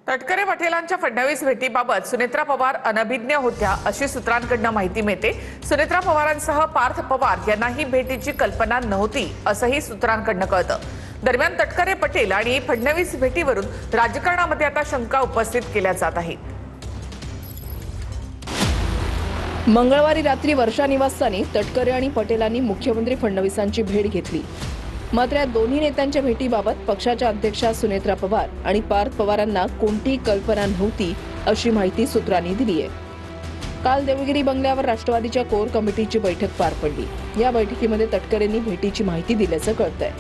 तटकरे पटेलांच्या फडणवीस भेटीबाबत सुनेत्रा पवार अनभिज्ञ होत्या अशी सूत्रांकडून माहिती मिळते। सुनेत्रा पवारांसह पार्थ पवार यांनाही भेटीची कल्पना नव्हती असंही सूत्रांकडून कळतं। दरम्यान तटकरे पटेल आणि फडणवीस भेटीवरून राजकारणामध्ये आता शंका उपस्थित केल्या जात आहेत। मंगळवारी रात्री वर्षा निवासस्थानी तटकरे आणि पटेलांनी मुख्यमंत्री फडणवीसांची भेट घेतली। मात्र या दोन्ही नेत्यांच्या भेटीबाबत पक्षाच्या अध्यक्षा सुनेत्रा पवार आणि पार्थ पवारांना कोणतीही कल्पना नव्हती अशी माहिती सूत्रांनी दिली आहे। काल देवगिरी बंगल्यावर राष्ट्रवादीच्या कोर कमिटीची बैठक पार पडली। या बैठकीमध्ये तटकरेंनी भेटीची माहिती दिल्याचं कळतंय।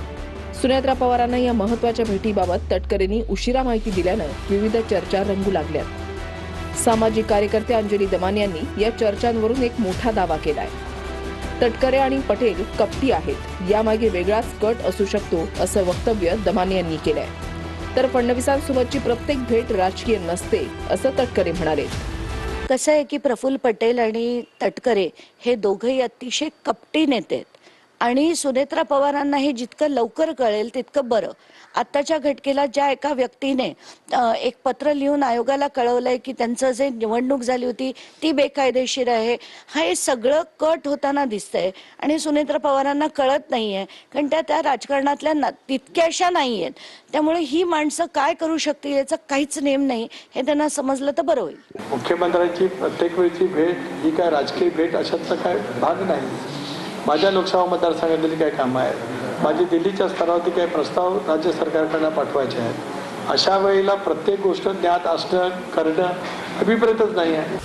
सुनेत्रा पवारांना या महत्त्वाच्या भेटीबाबत तटकरेंनी उशिरा माहिती दिल्यानं विविध चर्चा रंगू लागल्यात। सामाजिक कार्यकर्ते अंजली दमानी यांनी या चर्चांवरून एक मोठा दावा केलाय। तटकरे आणि पटेल कपटी आहेत, यामागे वेगळाच कट असू शकतो असं वक्तव्य दमानी यांनी केलंय। तर फडणवीसांसोबतची प्रत्येक भेट राजकीय नसते असं तटकरे म्हणाले। कसं आहे की प्रफुल्ल पटेल आणि तटकरे हे दोघेही अतिशय कपटी नेते आहेत आणि सुनेत्रा पवारांना हे जितकं लवकर कळेल तितकं बरं। आत्ताच्या घटकेला ज्या एका व्यक्तीने एक पत्र लिहून आयोगाला कळवलंय की त्यांचं जे निवडणूक झाली होती ती बेकायदेशीर आहे, हे सगळं कट होताना दिसतंय आणि सुनेत्रा पवारांना कळत नाहीये, कारण त्या राजकारणातल्या तितक्याशा नाही आहेत। त्यामुळे ही माणसं काय करू शकतील याचा काहीच नेम नाही, हे त्यांना समजलं तर बरं होईल। मुख्यमंत्र्यांची प्रत्येक वेळची भेट ही काय राजकीय भेट अशातला काय भाग नाही। माझ्या लोकसभा मतदारसंघातली काय कामं आहेत, माझी दिल्लीच्या स्तरावरती काही प्रस्ताव राज्य सरकारकडे पाठवायचे आहेत। अशा वेळेला प्रत्येक गोष्ट ज्ञात असणं करणं अभिप्रेतच नाही आहे।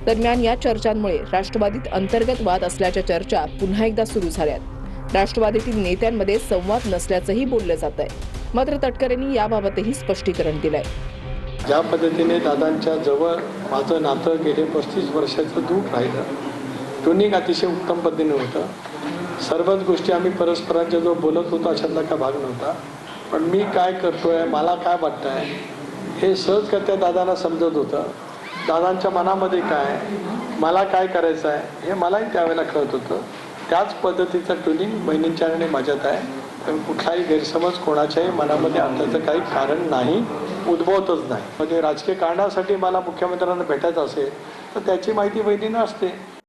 दरम्यान या चर्चांमुळे राष्ट्रवादीत अंतर्गत वाद असल्याच्या चर्चा पुन्हा एकदा सुरू झाल्यात। राष्ट्रवादीतील नेत्यांमध्ये संवाद नसल्याचंही बोललं जात आहे। मात्र तटकरेंनी याबाबतही स्पष्टीकरण दिलंय। ज्या पद्धतीने दादांच्या जवळ माझं नातं गेले 35 वर्षाचं दूर राहिलं, ट्युनिंग अतिशय उत्तम पद्धतीने होतं। सर्वच गोष्टी आम्ही परस्परांच्या जो बोलत होतो अशातला का भाग नव्हता। पण मी काय करतोय, मला काय वाटतंय हे सहजगत्या दादांना समजत होतं। दादांच्या मनामध्ये काय, मला काय करायचं आहे हे मलाही त्यावेळेला कळत होतं। त्याच पद्धतीचं ट्युनिंग बहिणींच्या आणि माझ्यात आहे। कुठलाही गैरसमज कोणाच्याही मनामध्ये आणण्याचं काही कारण नाही, उद्भवतच नाही। म्हणजे राजकीय कारणासाठी मला मुख्यमंत्र्यांना भेटायचं असेल तर त्याची माहिती बहिणींना असते।